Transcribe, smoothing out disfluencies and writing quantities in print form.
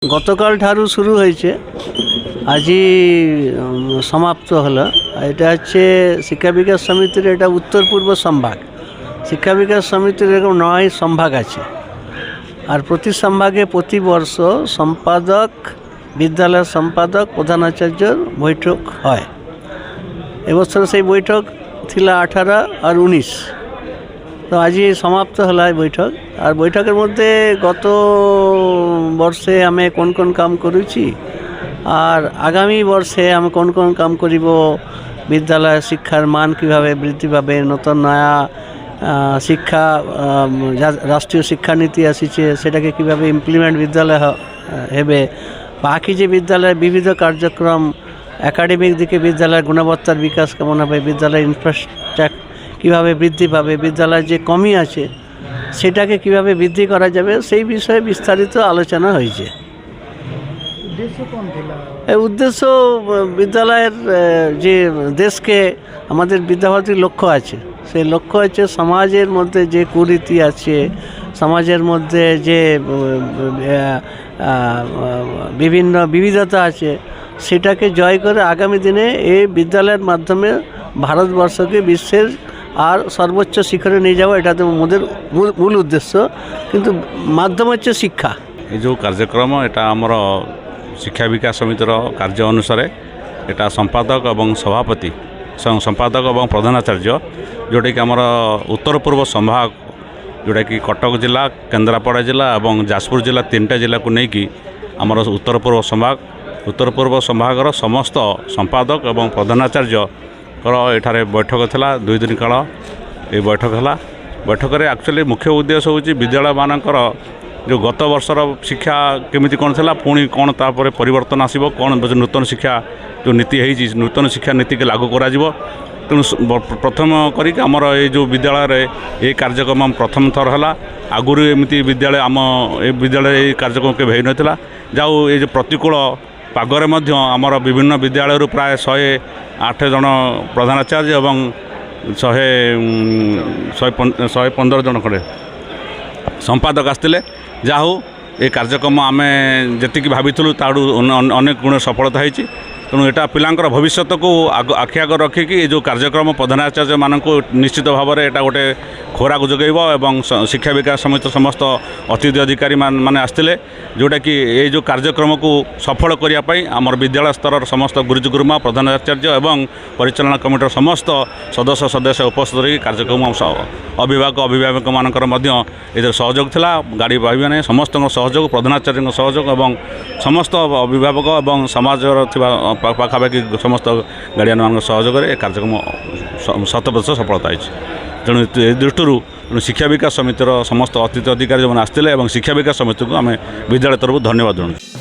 গতকাল ঠারু শুরু হয়েছে, আজি সমাপ্ত হলো। এটা হচ্ছে শিক্ষা বিকাশ সমিতির, এটা উত্তর পূর্ব সম্ভাগ। শিক্ষা বিকাশ সমিতির এরকম 9 সম্ভাগ আছে, আর প্রতি সম্ভাগে প্রতি বর্ষ সম্পাদক, বিদ্যালয়ের সম্পাদক, প্রধানাচার্যর বৈঠক হয়। এবছর সেই বৈঠক ଥିଲା 18 আর 19। তো আজি সমাপ্ত হল বৈঠক। আর বৈঠকের মধ্যে গত বর্ষে আমি কোন কোন কাম করেছি আর আগামী বর্ষে আমি কোন কোন কাম করিব, বিদ্যালয় শিক্ষার মান কিভাবে বৃদ্ধি পাবে, নতুন নয়া শিক্ষা রাষ্ট্রীয় শিক্ষানীতি আসিছে সেটাকে কিভাবে ইমপ্লিমেন্ট বিদ্যালয় হবে, বাকি যে বিদ্যালয়ের বিবিধ কার্যক্রম, একাডেমিক দিকে বিদ্যালয়ের গুণবত্তার বিকাশ কেমন হবে, বিদ্যালয়ের ইনফ্রাস্ট্রাকচার কীভাবে বৃদ্ধি পাবে, বিদ্যালয়ের যে কমি আছে সেটাকে কিভাবে বৃদ্ধি করা যাবে, সেই বিষয়ে বিস্তারিত আলোচনা হয়েছে। এই উদ্দেশ্য বিদ্যালয়ের যে দেশকে আমাদের বিদ্যাভারতীর লক্ষ্য আছে, সেই লক্ষ্য হচ্ছে সমাজের মধ্যে যে কুরীতি আছে, সমাজের মধ্যে যে বিভিন্ন বিবিধতা আছে সেটাকে জয় করে আগামী দিনে এই বিদ্যালয়ের মাধ্যমে ভারতবর্ষকে বিশ্বের আর সর্বোচ্চ শিখরে নিয়ে যাওয়া, এটা তো আমাদের মূল উদ্দেশ্য। কিন্তু মাধ্যম হচ্ছে শিক্ষা। এই যে কার্যক্রম, এটা আমার শিক্ষা বিকাশ সমিতির কার্য অনুসারে এটা সম্পাদক এবং সভাপতি, সম্পাদক এবং প্রধানাচার্য, जोटाकि आमर उत्तर पूर्व संभाग जोटाकि कटक जिला, केन्द्रापड़ा जिला और जाजपुर जिला, 3टा जिला को लेकिन आमर उत्तर पूर्व संभागर समस्त संपादक और प्रधानाचार्य एठारे बैठक थिला। 2 दिन काल ये बैठक है। बैठक में एक्चुअली मुख्य उद्देश्य हूँ विद्यालय मानकर जो गत वर्षर शिक्षा केमिति कौन था, पुणी कौन तापर परिवर्तन आसब, कौन नूतन शिक्षा जो नीति है, नूतन शिक्षा नीति के लागू करा जिवो। तेणु प्रथम करिक आमर ये जो विद्यालय ये कार्यक्रम प्रथम थर है। आगुरी एमती विद्यालय आम ए विद्यालय ये कार्यक्रम के भई नथिला। जाऊ ये जो प्रतिकूल पागरे मध्य आमर विभिन्न विद्यालय प्राय 108 जन प्रधानाचार्य और 115 जन खड़े संपादक आसते। जाहू ये कार्यक्रम आम जी भाई ताड़ू अनेक गुण सफलता होती। तेणु यहाँ पिलांकर भविष्य को आखि आग रखिकी ये जो कार्यक्रम प्रधानाचार्य मानक निश्चित भाव में यहाँ गोटे खोराक जोगेब और शिक्षा विकास समिति समस्त अतिथि अधिकारी माने आसते, जोटा कि ये जो कार्यक्रम को सफल करने आमर विद्यालय स्तर समस्त गुरुजी गुरुमा, प्रधानाचार्य और परिचालना कमिटर समस्त सदस्य उपस्थित रही कार्यक्रम अभिभावक मानकर ये सहयोग थिला। गाड़ी भाई मैंने समस्त सहयोग, प्रधानाचार्य सहयोग और समस्त अभिभावक और समाज पाखापाखि समस्त गार्डियन मान सहयोग कार्यक्रम 100% सफलता है। तेणु ए दृष्टि शिक्षा विकास समितिर समस्त अतिथि अधिकारी जो आसते शिक्षा विकास समिति को आम विद्यालय तरफ धन्यवाद जनाऊँ।